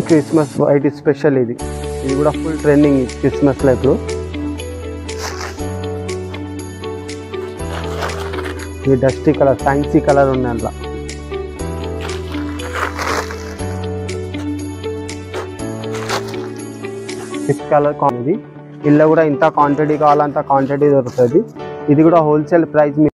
Christmas white special ఇది కూడా full trending Christmas లో ఇప్పుడు. ఇది డస్టీ కలర్, ఫ్యాన్సీ కలర్ ఉంది అందులో. సిక్స్ కలర్ ఇది. ఇలా కూడా ఇంత క్వాంటిటీ కావాలంత క్వాంటిటీ దొరుకుతుంది. ఇది కూడా wholesale price.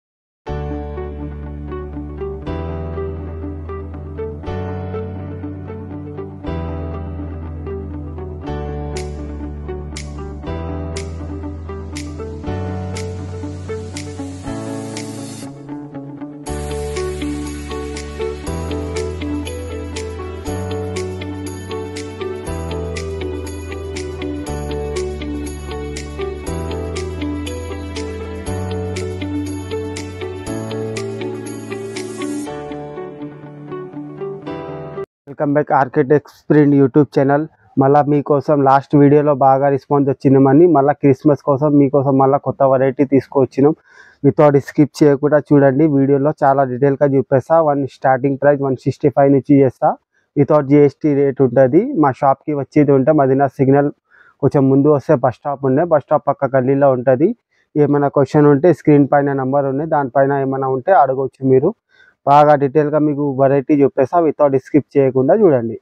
Welcome back architect print YouTube channel. మళ్ళీ మీకోసం లాస్ట్ వీడియోలో బాగా రెస్పాన్స్ వచ్చినామని మళ్ళీ క్రిస్మస్ కోసం మీకోసం మళ్ళీ కొత్త వెరైటీ తీసుకొచ్చినాం. వితౌట్ స్కిప్ చేయకుండా చూడండి. వీడియోలో చాలా డీటెయిల్గా చూపిస్తా. స్టార్టింగ్ ప్రైస్ 165 నుంచి చేస్తా. వితౌట్ జిఎస్టీ రేట్ ఉంటుంది. మా షాప్కి వచ్చేది ఉంటే మదీనా సిగ్నల్ కొంచెం ముందు వస్తే బస్ స్టాప్ ఉన్నాయి. బస్ స్టాప్ పక్క గల్లీలో ఉంటుంది. ఏమైనా క్వశ్చన్ ఉంటే స్క్రీన్ పైన నెంబర్ ఉన్నాయి, దానిపైన ఏమైనా ఉంటే అడగవచ్చు. మీరు బాగా డీటెయిల్గా మీకు వెరైటీ చూపిస్తా. వితౌట్ స్కిప్ చేయకుండా చూడండి.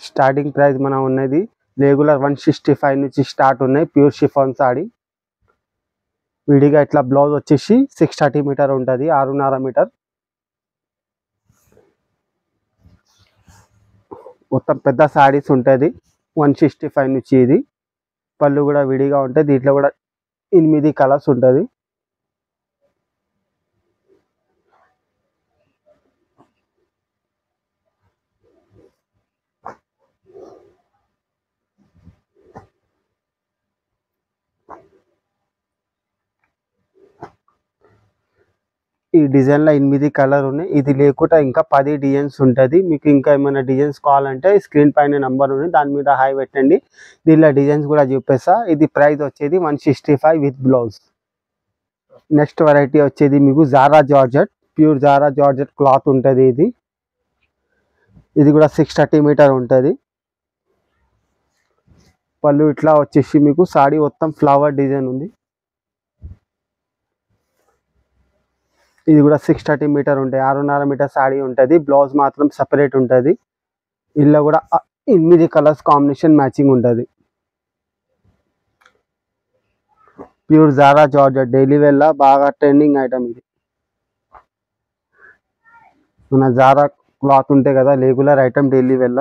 స్టార్టింగ్ ప్రైస్ మనం ఉన్నది రెగ్యులర్ 165 నుంచి స్టార్ట్ ఉన్నాయి. Pure chiffon saree. విడిగా ఇట్లా బ్లౌజ్ వచ్చేసి 630 మీటర్ ఉంటుంది, 6.5 మీటర్. మొత్తం పెద్ద సాడీస్ ఉంటుంది 165 నుంచి. ఇది పళ్ళు కూడా విడిగా ఉంటుంది. దీంట్లో కూడా 8 కలర్స్ ఉంటుంది. ఈ డిజైన్లో 8 కలర్ ఉన్నాయి. ఇది లేకుండా ఇంకా 10 డిజైన్స్ ఉంటుంది. మీకు ఇంకా ఏమైనా డిజైన్స్ కావాలంటే స్క్రీన్ పైన నెంబర్ ఉంది, దాని మీద హాయ్ పెట్టండి. దీనిలో డిజైన్స్ కూడా చూపిస్తా. ఇది ప్రైస్ వచ్చేది 165 విత్ బ్లౌజ్. నెక్స్ట్ వెరైటీ వచ్చేది మీకు జారా జార్జెట్, ప్యూర్ జారా జార్జెట్ క్లాత్ ఉంటుంది. ఇది కూడా 630 మీటర్ ఉంటుంది. పళ్ళు ఇట్లా వచ్చేసి మీకు సాడీ మొత్తం ఫ్లవర్ డిజైన్ ఉంది. ఇది కూడా 630 మీటర్ ఉంటాయి, 6.5 మీటర్ సాడీ ఉంటుంది. బ్లౌజ్ మాత్రం సపరేట్ ఉంటుంది. ఇలా కూడా 8 కలర్స్ కాంబినేషన్ మ్యాచింగ్ ఉంటుంది. ప్యూర్ జారా జార్జెట్ డైలీ వేర్ బాగా ట్రెండింగ్ ఐటమ్. ఇది మన జారా క్లాత్ ఉంటాయి కదా, రెగ్యులర్ ఐటమ్ డైలీ వేర్.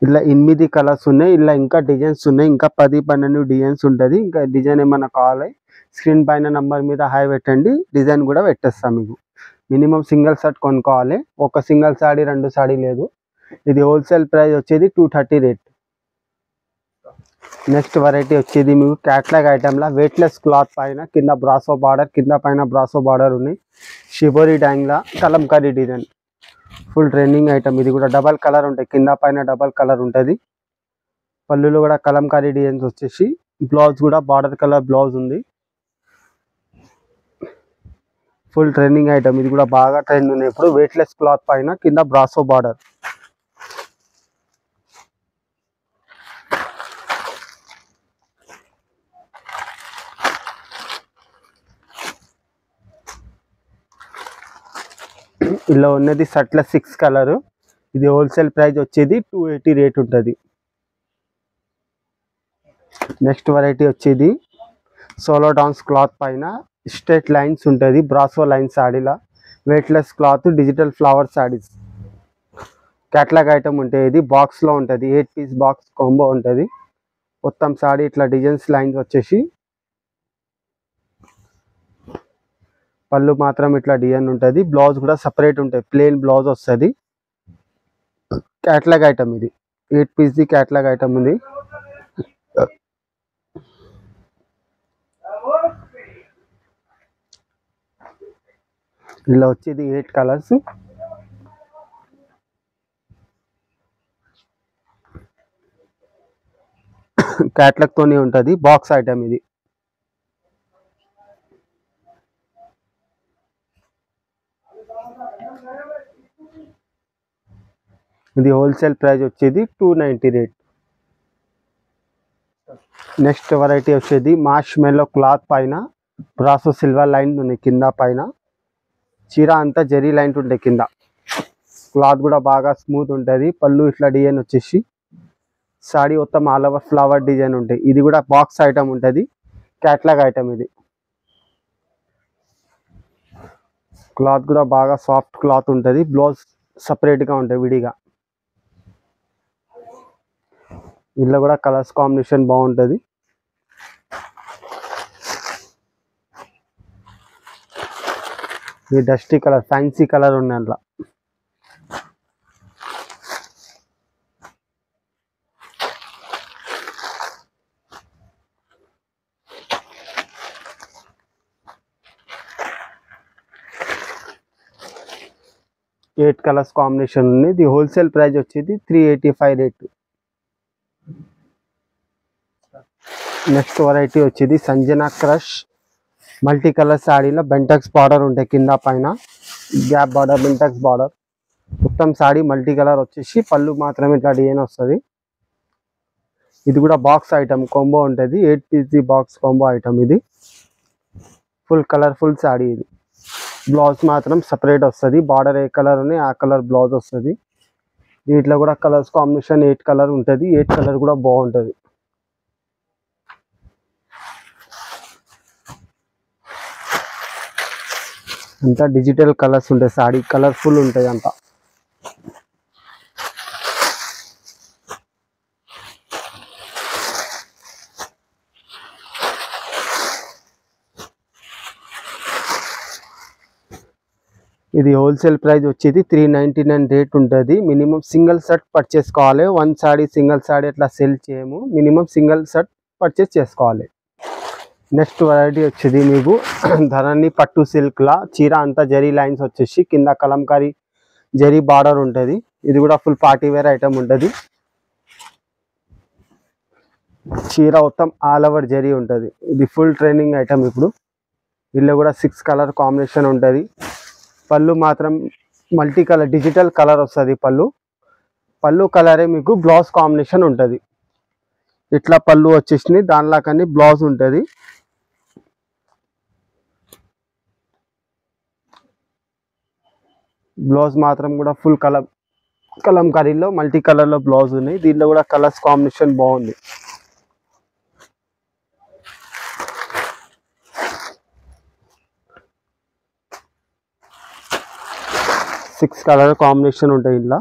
ఇలా 8 కలర్స్ ఉన్నాయి. ఇలా ఇంకా డిజైన్స్ ఉన్నాయి. ఇంకా 10-12 డిజైన్స్ ఉంటుంది. ఇంకా డిజైన్ ఏమైనా కావాలి స్క్రీన్ పైన నంబర్ మీద హాయ్ పెట్టండి. డిజైన్ కూడా పెట్టేస్తాం. మీకు మినిమం సింగిల్ షర్ట్ కొనుక్కోవాలి. ఒక సింగిల్ సాడీ 2 సాడీ లేదు. ఇది హోల్సేల్ ప్రైస్ వచ్చేది 230 రేట్. నెక్స్ట్ వెరైటీ వచ్చేది మీకు క్యాట్లాగ్ ఐటమ్లా వెయిట్లెస్ క్లాత్ పైన కింద బ్రాసో బార్డర్, కింద పైన బ్రాసో బార్డర్ ఉన్నాయి. షిబోరీ ట్యాంగ్లా kalamkari design full trending item. ఇది కూడా డబల్ కలర్ ఉంటాయి, కింద పైన డబల్ కలర్ ఉంటుంది. పళ్ళులో కూడా కలంకారీ డిజైన్స్ వచ్చేసి బ్లౌజ్ కూడా బార్డర్ కలర్ బ్లౌజ్ ఉంది. Full trending item. ఇది కూడా బాగా ట్రెండ్ ఉన్నాయి ఇప్పుడు. వెయిట్లెస్ క్లాత్ పైన కింద బ్రాసో బార్డర్. ఇలా ఉన్నది షర్ట్ల 6 కలర్. ఇది హోల్సేల్ ప్రైస్ వచ్చేది 280 రేట్ ఉంటుంది. నెక్స్ట్ వెరైటీ వచ్చేది సోలో డాన్స్ క్లాత్ పైన స్ట్రైట్ లైన్స్ ఉంటుంది. బ్రాసో లైన్స్ సాడీలా weightless cloth digital flower saris. Catalogue item ఉంటాయి. ఇది బాక్స్లో ఉంటుంది, 8 పీస్ బాక్స్ కాంబో ఉంటుంది. మొత్తం సాడీ ఇట్లా డిజైన్స్ లైన్స్ వచ్చేసి పళ్ళు మాత్రం ఇట్లా డిజైన్ ఉంటుంది. బ్లౌజ్ కూడా సపరేట్ ఉంటుంది, ప్లెయిన్ బ్లౌజ్ వస్తుంది. క్యాట్లాగ్ ఐటమ్ ఇది 8 పీస్ది క్యాట్లాగ్ ఐటమ్ ఉంది. ఇలా వచ్చేది 8 కలర్స్. క్యాట్లాగ్ తోనే ఉంటుంది. బాక్స్ ఐటమ్ ఇది. ఇది హోల్సేల్ ప్రైస్ వచ్చేది 290 రేట్. నెక్స్ట్ వెరైటీ వచ్చేది మార్ష్ మెల్లో క్లాత్ పైన బ్రాసో సిల్వర్ లైన్ ఉంది కింద పైన. చీర అంతా జరీ లైన్ ఉంటాయి కింద. క్లాత్ కూడా బాగా స్మూత్ ఉంటుంది. పళ్ళు ఇట్లా డిజైన్ వచ్చేసి సాడీ మొత్తం ఆల్ ఓవర్ ఫ్లవర్ డిజైన్ ఉంటాయి. ఇది కూడా బాక్స్ ఐటమ్ ఉంటుంది, క్యాట్లాగ్ ఐటమ్. ఇది క్లాత్ కూడా బాగా సాఫ్ట్ క్లాత్ ఉంటుంది. బ్లౌజ్ సపరేట్గా ఉంటాయి విడిగా. ఇందులో కూడా కలర్స్ కాంబినేషన్ బాగుంటుంది. ఇది డస్టీ కలర్, ఫ్యాన్సీ కలర్ ఉన్నాయి అందులో. ఎయిట్ కలర్స్ కాంబినేషన్ ఉంది. ఇది హోల్సేల్ ప్రైస్ వచ్చేది 385 రేట్. నెక్స్ట్ వెరైటీ వచ్చేది సంజనా క్రష్ మల్టీ కలర్ శారీలో బెంటెక్స్ బార్డర్ ఉంటాయి కింద పైన, గ్యాప్ బార్డర్, బెంటెక్స్ బార్డర్. మొత్తం శారీ మల్టీ కలర్ వచ్చేసి పళ్ళు మాత్రమే ఇట్లా డిజైన్ వస్తుంది. ఇది కూడా బాక్స్ ఐటమ్ కాంబో ఉంటుంది, 8 పీస్ బాక్స్ కాంబో ఐటమ్. ఇది ఫుల్ కలర్ఫుల్ శారీ. ఇది బ్లౌజ్ మాత్రం సపరేట్ వస్తుంది. బార్డర్ ఏ కలర్ ఉన్నాయి ఆ కలర్ బ్లౌజ్ వస్తుంది. వీటిలో కూడా కలర్స్ కాంబినేషన్ 8 కలర్ ఉంటుంది. 8 కలర్ కూడా బాగుంటుంది. అంతా డిజిటల్ కలర్స్ ఉంటాయి. శారీ కలర్ఫుల్ ఉంటుంది అంతా. ఇది హోల్సేల్ ప్రైస్ వచ్చేది 399 రేట్ ఉంటుంది. మినిమం సింగిల్ సెట్ పర్చేస్ కావాలి. 1 సారీ సింగిల్ సారీ అట్లా సెల్ చేయము, మినిమం సింగిల్ సెట్ పర్చేస్ చేసుకోవాలి. నెక్స్ట్ వెరైటీ వచ్చేది మీకు ధరణి పట్టు సిల్క్లా చీర అంతా జరీ లైన్స్ వచ్చేసి కింద కలంకారీ జరీ బార్డర్ ఉంటుంది. ఇది కూడా ఫుల్ పార్టీ వేర్ ఐటమ్ ఉంటుంది. చీర మొత్తం ఆల్ ఓవర్ జరీ ఉంటుంది. ఇది ఫుల్ ట్రెండింగ్ ఐటమ్ ఇప్పుడు. దీనిలో కూడా 6 కలర్ కాంబినేషన్ ఉంటుంది. పళ్ళు మాత్రం మల్టీ కలర్ డిజిటల్ కలర్ వస్తుంది. పళ్ళు కలరే మీకు బ్లౌజ్ కాంబినేషన్ ఉంటుంది. ఇట్లా పళ్ళు వచ్చేసి దానిలా కానీ బ్లౌజ్ ఉంటుంది. బ్లౌజ్ మాత్రం కూడా ఫుల్ కలంకారీలో మల్టీ కలర్లో బ్లౌజ్ ఉన్నాయి. దీనిలో కూడా కలర్స్ కాంబినేషన్ బాగుంది. సిక్స్ కలర్ కాంబినేషన్ ఉంటాయి ఇలా.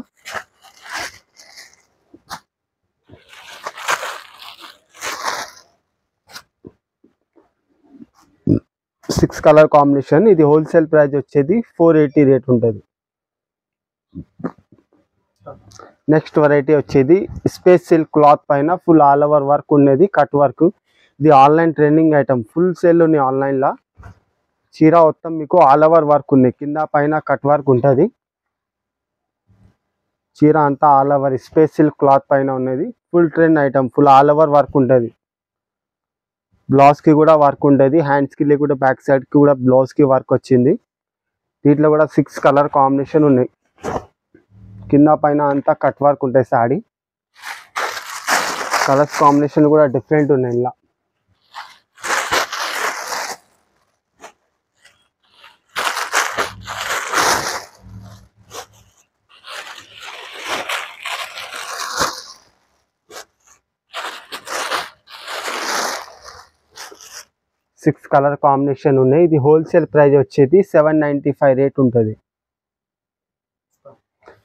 Six colour combination. ఇది హోల్సేల్ ప్రైస్ వచ్చేది 480 రేట్ ఉంటుంది. నెక్స్ట్ వెరైటీ వచ్చేది స్పేస్ సిల్క్ క్లాత్ పైన ఫుల్ ఆల్ ఓవర్ వర్క్ ఉన్నది, కట్ వర్క్. ఇది online trending item, full sale ఉన్నాయి ఆన్లైన్లో. చీర మొత్తం మీకు ఆల్ ఓవర్ వర్క్ ఉంది, కింద పైన కట్ వర్క్ ఉంటుంది. చీర అంతా all over space silk cloth పైన ఉన్నది. Full trend item, full all over work ఉంటుంది. బ్లౌజ్కి కూడా వర్క్ ఉంటుంది, హ్యాండ్స్కి లేకుండా బ్యాక్ సైడ్కి కూడా బ్లౌజ్కి వర్క్ వచ్చింది. దీంట్లో కూడా 6 కలర్ కాంబినేషన్ ఉన్నాయి. కింద పైన అంతా కట్ వర్క్ ఉంటాయి సాడీ. కలర్స్ కాంబినేషన్ కూడా డిఫరెంట్ ఉన్నాయి ఇలా. సిక్స్ కలర్ కాంబినేషన్ ఉన్నాయి. ఇది హోల్సేల్ ప్రైస్ వచ్చేది 795 రేట్ ఉంటుంది.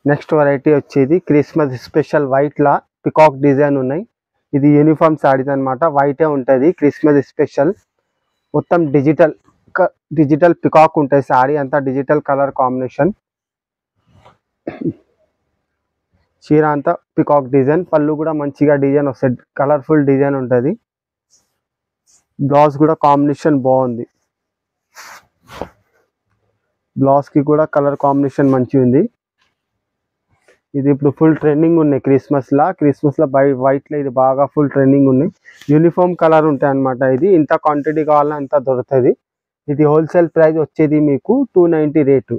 నెక్స్ట్ వెరైటీ వచ్చేది Christmas special Vaitla peacock design ఉన్నాయి. ఇది యూనిఫామ్ సారీస్ అనమాట, వైటే ఉంటుంది. క్రిస్మస్ స్పెషల్ మొత్తం డిజిటల్ పికాక్ ఉంటుంది. సారీ అంతా డిజిటల్ కలర్ కాంబినేషన్. చీర అంతా పికాక్ డిజైన్, పళ్ళు కూడా మంచిగా డిజైన్ వస్తుంది, కలర్ఫుల్ డిజైన్ ఉంటుంది. బ్లౌజ్ కూడా కాంబినేషన్ బాగుంది. బ్లౌజ్కి కూడా కలర్ కాంబినేషన్ మంచిగా ఉంది. ఇది ఇప్పుడు ఫుల్ ట్రెండింగ్ ఉన్నాయి క్రిస్మస్లో వైట్లో ఇది బాగా ఫుల్ ట్రెండింగ్ ఉన్నాయి. యూనిఫామ్ కలర్ ఉంటాయి అన్నమాట. ఇది ఇంత క్వాంటిటీ కావాలన్నా అంత దొరుకుతుంది. ఇది హోల్సేల్ ప్రైస్ వచ్చేది మీకు 290 రేటు.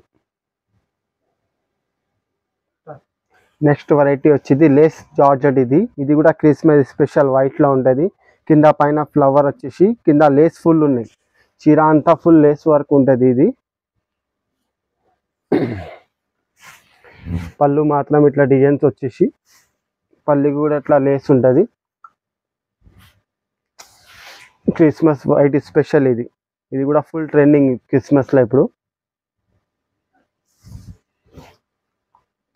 నెక్స్ట్ వెరైటీ వచ్చేది లేస్ జార్జెట్. ఇది కూడా క్రిస్మస్ స్పెషల్ వైట్లో ఉంటుంది. కింద పైన ఫ్లవర్ వచ్చేసి కింద లేస్ ఫుల్ ఉన్నాయి. చీర అంతా ఫుల్ లేస్ వర్క్ ఉంటుంది. ఇది పళ్ళు మాత్రం ఇట్లా డిజైన్స్ వచ్చేసి పళ్ళు కూడా ఇట్లా లేస్ ఉంటుంది. Christmas white special. ఇది కూడా ఫుల్ ట్రెండింగ్ క్రిస్మస్లో ఇప్పుడు.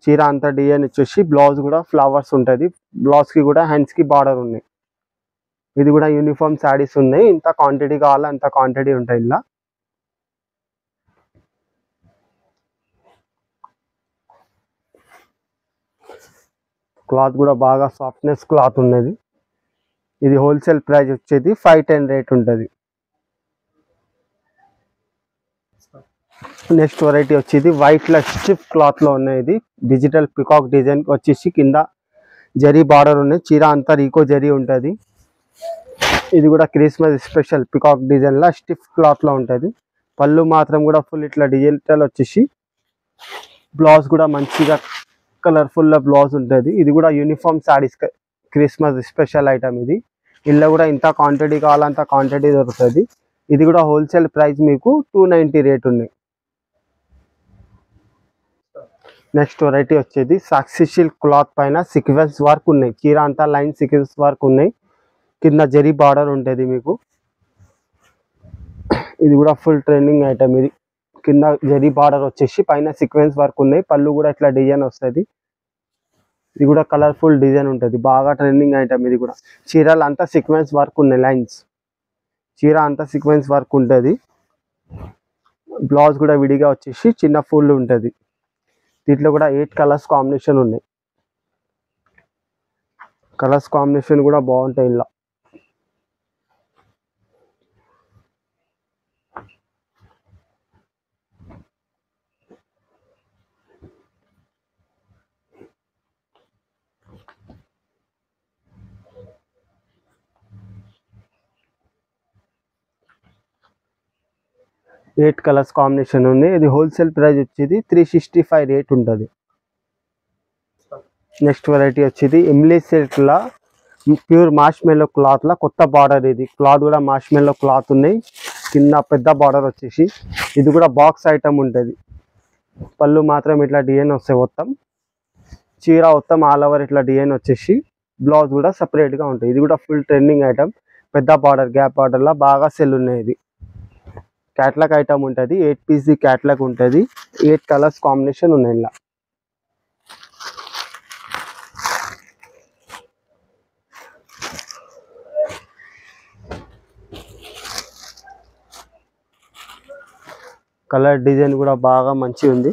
చీర అంతా డిజైన్ వచ్చేసి బ్లౌజ్ కూడా ఫ్లవర్స్ ఉంటుంది. బ్లౌజ్కి కూడా హ్యాండ్స్కి బార్డర్ ఉన్నాయి. ఇది కూడా యూనిఫామ్ శారీస్ ఉన్నాయి. ఇంత క్వాంటిటీ కావాలో అంత క్వాంటిటీ ఉంటాయి. ఇలా క్లాత్ కూడా బాగా సాఫ్ట్నెస్ క్లాత్ ఉన్నది. ఇది హోల్సేల్ ప్రైస్ వచ్చేది 510 రేట్ ఉంటుంది. నెక్స్ట్ వెరైటీ వచ్చేది వైట్లో స్టిఫ్ క్లాత్లో ఉన్నాయి. ఇది డిజిటల్ పికాక్ డిజైన్ వచ్చేసి కింద జరీ బార్డర్ ఉన్నాయి. చీర అంతా రీకో జరీ ఉంటుంది. ఇది కూడా క్రిస్మస్ స్పెషల్ పికాక్ డిజైన్లో స్టిఫ్ క్లాత్లో ఉంటుంది. పళ్ళు మాత్రం కూడా ఫుల్ ఇట్లా డిజిటల్ వచ్చేసి బ్లౌజ్ కూడా మంచిగా కలర్ఫుల్ బ్లౌజ్ ఉంటుంది. ఇది కూడా uniform saris Christmas special item. ఇది ఇలా కూడా ఇంత క్వాంటిటీ కావాలంత క్వాంటిటీ దొరుకుతుంది. ఇది కూడా హోల్సేల్ ప్రైస్ మీకు 290 రేట్ ఉన్నాయి. నెక్స్ట్ వెరైటీ వచ్చేది సాక్షి సిల్క్ క్లాత్ పైన సీక్వెన్స్ వర్క్ ఉన్నాయి. చీర అంతా లైన్ సీక్వెన్స్ వర్క్ ఉన్నాయి. కింద జరీ బార్డర్ ఉంటుంది మీకు. ఇది కూడా ఫుల్ ట్రెండింగ్ ఐటమ్. ఇది కింద జరీ బార్డర్ వచ్చేసి పైన సీక్వెన్స్ వర్క్ ఉన్నాయి. పళ్ళు కూడా ఇట్లా డిజైన్ వస్తుంది. ఇది కూడా కలర్ఫుల్ డిజైన్ ఉంటుంది. బాగా ట్రెండింగ్ ఐటమ్. ఇది కూడా చీరలు అంతా సీక్వెన్స్ వర్క్ ఉన్నాయి. లైన్స్ చీర అంతా సీక్వెన్స్ వర్క్ ఉంటుంది. బ్లౌజ్ కూడా విడిగా వచ్చేసి చిన్న ఫుల్ ఉంటుంది. దీంట్లో కూడా 8 కలర్స్ కాంబినేషన్ ఉన్నాయి. కలర్స్ కాంబినేషన్ కూడా బాగుంటాయి. ఇలా ఎయిట్ కలర్స్ కాంబినేషన్ ఉంది. ఇది హోల్సేల్ ప్రైస్ వచ్చేది 365 రేట్ ఉంటుంది. నెక్స్ట్ వెరైటీ వచ్చేది ఇమ్లీ సిల్క్లా ప్యూర్ మార్ష్మెల్లో క్లాత్లా కొత్త బార్డర్. ఇది క్లాత్ కూడా మార్ష్మెల్లో క్లాత్ ఉన్నాయి. కింద పెద్ద బార్డర్ వచ్చేసి ఇది కూడా బాక్స్ ఐటమ్ ఉంటుంది. పళ్ళు మాత్రం ఇట్లా డిజైన్ వస్తాయి. మొత్తం చీర మొత్తం ఆల్ ఓవర్ ఇట్లా డిజైన్ వచ్చేసి బ్లౌజ్ కూడా సపరేట్గా ఉంటుంది. ఇది కూడా ఫుల్ ట్రెండింగ్ ఐటమ్. పెద్ద బార్డర్ గ్యాప్ బార్డర్లా బాగా సెల్ ఉన్నాయి. ఇది క్యాట్లాగ్ ఐటమ్ ఉంటుంది. 8 పీస్ క్యాట్లాగ్ ఉంటుంది. 8 కలర్స్ కాంబినేషన్ ఉన్నాయి. ఇలా కలర్ డిజైన్ కూడా బాగా మంచి ఉంది.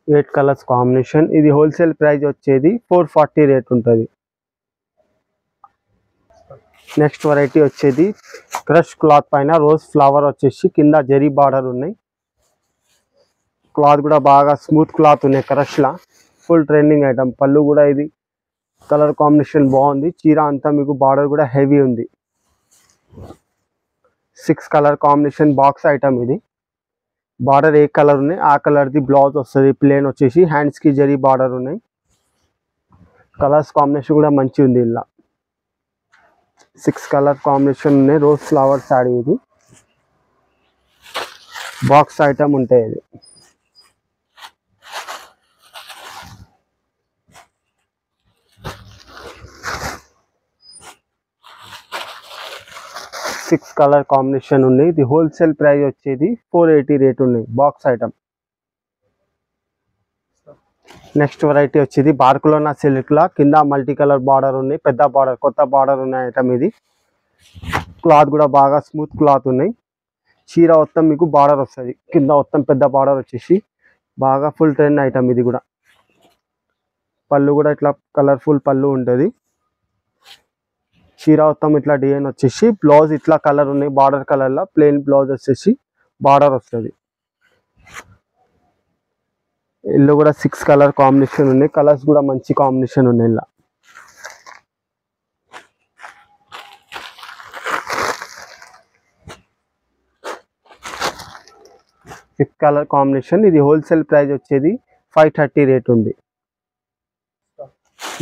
8 కలర్స్ కాంబినేషన్. ఇది హోల్సేల్ ప్రైస్ వచ్చేది 440 రేట్ ఉంటుంది. నెక్స్ట్ వెరైటీ వచ్చేది క్రష్ క్లాత్ పైన రోజ్ ఫ్లవర్ వచ్చేసి కింద జరీ బార్డర్ ఉన్నాయి. క్లాత్ కూడా బాగా స్మూత్ క్లాత్ ఉన్నాయి. క్రష్లా ఫుల్ ట్రెండింగ్ ఐటమ్. పళ్ళు కూడా ఇది కలర్ కాంబినేషన్ బాగుంది. చీర అంతా మీకు బార్డర్ కూడా హెవీ ఉంది. 6 కలర్ కాంబినేషన్ బాక్స్ ఐటమ్. ఇది బార్డర్ ఏ కలర్ ఉన్నాయి ఆ కలర్ది బ్లౌజ్ వస్తుంది. ప్లేన్ వచ్చేసి హ్యాండ్స్కి జరీ బార్డర్ ఉన్నాయి. కలర్స్ కాంబినేషన్ కూడా మంచి ఉంది. ఇలా 6 కలర్ కాంబినేషన్ ఉన్నాయి. Rose flower sari. ఇది బాక్స్ ఐటమ్ ఉంటాయి. ఇది సిక్స్ కలర్ కాంబినేషన్ ఉన్నాయి. ఇది హోల్సేల్ ప్రైస్ వచ్చేది 480 రేట్ ఉన్నాయి. Box item. నెక్స్ట్ వెరైటీ వచ్చేది బార్కులోనా సిల్క్లా కింద మల్టీ కలర్ బార్డర్ ఉన్నాయి. పెద్ద బార్డర్ కొత్త బార్డర్ ఉన్నాయి ఐటమ్. ఇది క్లాత్ కూడా బాగా స్మూత్ క్లాత్ ఉన్నాయి. చీర మొత్తం మీకు బార్డర్ వస్తుంది. కింద మొత్తం పెద్ద బార్డర్ వచ్చేసి బాగా ఫుల్ ట్రెండ్ ఐటమ్. ఇది కూడా పళ్ళు కూడా ఇట్లా కలర్ఫుల్ పళ్ళు ఉంటుంది. చీర మొత్తం ఇట్లా డిజైన్ వచ్చేసి బ్లౌజ్ ఇట్లా కలర్ ఉన్నాయి. బార్డర్ కలర్లో ప్లెయిన్ బ్లౌజ్ వచ్చేసి బార్డర్ వస్తుంది. ఇల్లు కూడా 6 కలర్ కాంబినేషన్ ఉన్నాయి. కలర్స్ కూడా మంచి కాంబినేషన్ ఉన్నాయి. ఇలా సిక్స్ కలర్ కాంబినేషన్. ఇది హోల్సేల్ ప్రైస్ వచ్చేది 530 రేట్ ఉంది.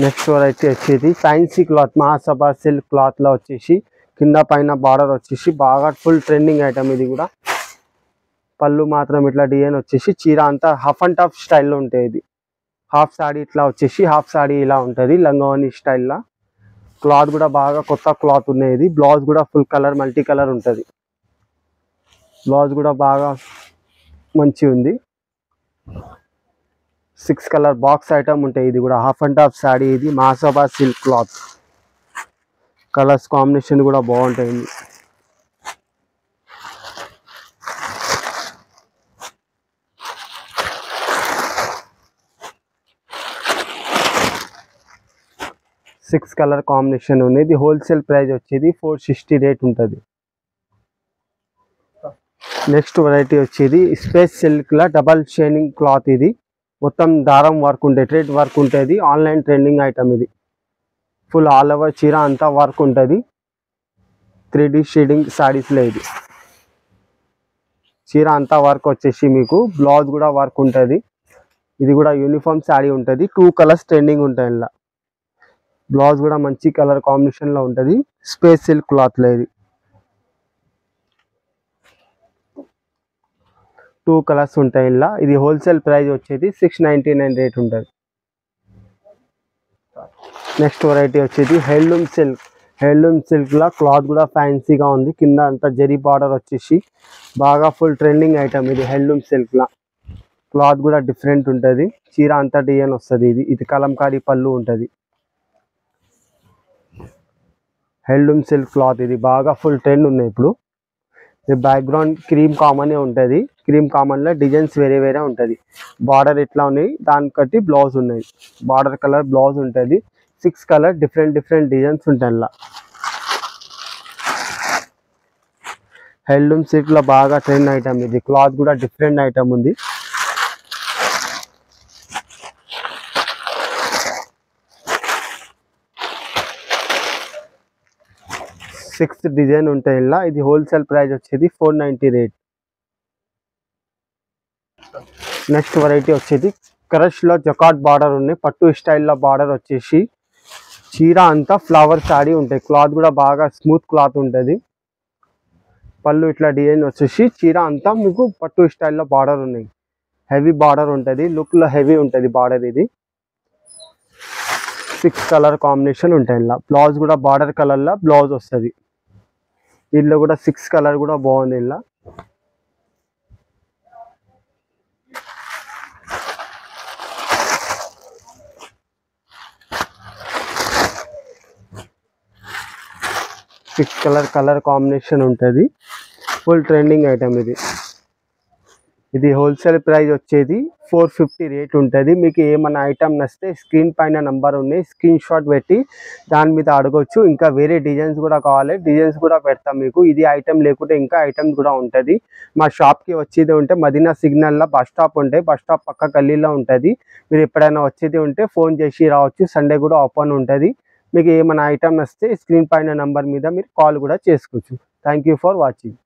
నెక్స్ట్ వెరైటీ వచ్చేది ఫ్యాన్సీ క్లాత్ మహాసభ సిల్క్ క్లాత్లో వచ్చేసి కింద పైన బార్డర్ వచ్చేసి బాగా ఫుల్ ట్రెండింగ్ ఐటమ్. ఇది కూడా పళ్ళు మాత్రం ఇట్లా డిజైన్ వచ్చేసి చీర అంతా హాఫ్ అండ్ హాఫ్ స్టైల్లో ఉంటుంది. ఇది హాఫ్ సాడీ ఇట్లా వచ్చేసి హాఫ్ సాడీ ఇలా ఉంటుంది లంగావని స్టైల్లో. క్లాత్ కూడా బాగా కొత్త క్లాత్ ఉన్నాయి. ఇది బ్లౌజ్ కూడా ఫుల్ కలర్ మల్టీ కలర్ ఉంటుంది. బ్లౌజ్ కూడా బాగా మంచి ఉంది. 6 కలర్ బాక్స్ ఐటమ్ ఉంటాయి. ఇది కూడా హాఫ్ అండ్ హాఫ్ సాడీ. ఇది మహాసభ సిల్క్ క్లాత్. కలర్స్ కాంబినేషన్ కూడా బాగుంటాయి. 6 కలర్ కాంబినేషన్ ఉంది. ఇది హోల్సేల్ ప్రైస్ వచ్చేది 460 రేట్ ఉంటుంది. నెక్స్ట్ వెరైటీ వచ్చేది స్పేస్ సిల్క్ లా డబల్ షైనింగ్ క్లాత్. ఇది మొత్తం దారం వర్క్ ఉంటుంది, థ్రెడ్ వర్క్ ఉంటుంది. Online trending item. ఇది ఫుల్ ఆల్ ఓవర్ చీర అంతా వర్క్ ఉంటుంది. 3D షేడింగ్ సారీస్లో ఇది చీర అంతా వర్క్ వచ్చేసి మీకు బ్లౌజ్ కూడా వర్క్ ఉంటుంది. ఇది కూడా యూనిఫామ్ శారీ ఉంటుంది. 2 కలర్స్ ట్రెండింగ్ ఉంటాయి. ఇలా బ్లౌజ్ కూడా మంచి కలర్ కాంబినేషన్లో ఉంటుంది. స్పేస్ సిల్క్ క్లాత్లో ఇది 2 కలర్స్ ఉంటాయి. ఇలా ఇది హోల్సేల్ ప్రైస్ వచ్చేది 699 రేట్ ఉంటుంది. నెక్స్ట్ వెరైటీ వచ్చేది హ్యాండ్లూమ్ సిల్క్. హ్యాండ్లూమ్ సిల్క్లో క్లాత్ కూడా ఫ్యాన్సీగా ఉంది. కింద అంతా జరీ బార్డర్ వచ్చేసి బాగా ఫుల్ ట్రెండింగ్ ఐటమ్. ఇది హ్యాండ్లూమ్ సిల్క్లో క్లాత్ కూడా డిఫరెంట్ ఉంటుంది. చీర అంతా డిజైన్ వస్తుంది. ఇది కలంకారీ పళ్ళు ఉంటుంది. హ్యాండ్లూమ్ సిల్క్ క్లాత్ ఇది బాగా ఫుల్ ట్రెండ్ ఉన్నాయి ఇప్పుడు. ఇది బ్యాక్గ్రౌండ్ క్రీమ్ కామనే ఉంటుంది. క్రీమ్ కామన్లో డిజైన్స్ వేరే వేరే ఉంటుంది. బార్డర్ ఇట్లా ఉన్నాయి, దానికి బట్టి బ్లౌజ్ ఉన్నాయి. బార్డర్ కలర్ బ్లౌజ్ ఉంటుంది. 6 కలర్ డిఫరెంట్ డిజైన్స్ ఉంటాయి. ఇలా హ్యాండ్లూమ్ సిల్క్లో బాగా ట్రెండ్ ఐటమ్. ఇది క్లాత్ కూడా డిఫరెంట్ ఐటమ్ ఉంది. 6 డిజైన్ ఉంటాయి. ఇలా ఇది హోల్సేల్ ప్రైస్ వచ్చేది 490 రేట్. నెక్స్ట్ వెరైటీ వచ్చేది క్రష్లో జకాట్ బార్డర్ ఉన్నాయి. పట్టు స్టైల్లో బార్డర్ వచ్చేసి చీర అంతా ఫ్లవర్ శారీ ఉంటాయి. క్లాత్ కూడా బాగా స్మూత్ క్లాత్ ఉంటుంది. పళ్ళు ఇట్లా డిజైన్ వచ్చేసి చీర అంతా మీకు పట్టు స్టైల్లో బార్డర్ ఉన్నాయి. హెవీ బార్డర్ ఉంటుంది. లుక్లో హెవీ ఉంటుంది బార్డర్. ఇది 6 కలర్ కాంబినేషన్ ఉంటాయి. ఇలా బ్లౌజ్ కూడా బార్డర్ కలర్లో బ్లౌజ్ వస్తుంది. దీంట్లో కూడా 6 కలర్ కూడా బాగుంది. ఇలా కలర్ కాంబినేషన్ ఉంటుంది. Full trending item. ఇది హోల్సేల్ ప్రైస్ వచ్చేది 450 రేట్ ఉంటుంది. మీకు ఏమైనా ఐటమ్ నచ్చితే స్క్రీన్ పైన నంబర్ ఉన్నాయి, స్క్రీన్ షాట్ పెట్టి దాని మీద అడగొచ్చు. ఇంకా వేరే డిజైన్స్ కూడా కావాలి, డిజైన్స్ కూడా పెడతాం మీకు. ఇది ఐటమ్ లేకుంటే ఇంకా ఐటమ్స్ కూడా ఉంటుంది. మా షాప్కి వచ్చేది ఉంటే మదీనా సిగ్నల్లో బస్ స్టాప్ ఉంటాయి. బస్ స్టాప్ పక్క గల్లీలో ఉంటుంది. మీరు ఎప్పుడైనా వచ్చేది ఉంటే ఫోన్ చేసి రావచ్చు. సండే కూడా ఓపెన్ ఉంటుంది. మీకు ఏమైనా ఐటమ్ నచ్చితే స్క్రీన్ పైన నంబర్ మీద మీరు కాల్ కూడా చేసుకోవచ్చు. Thank you for watching.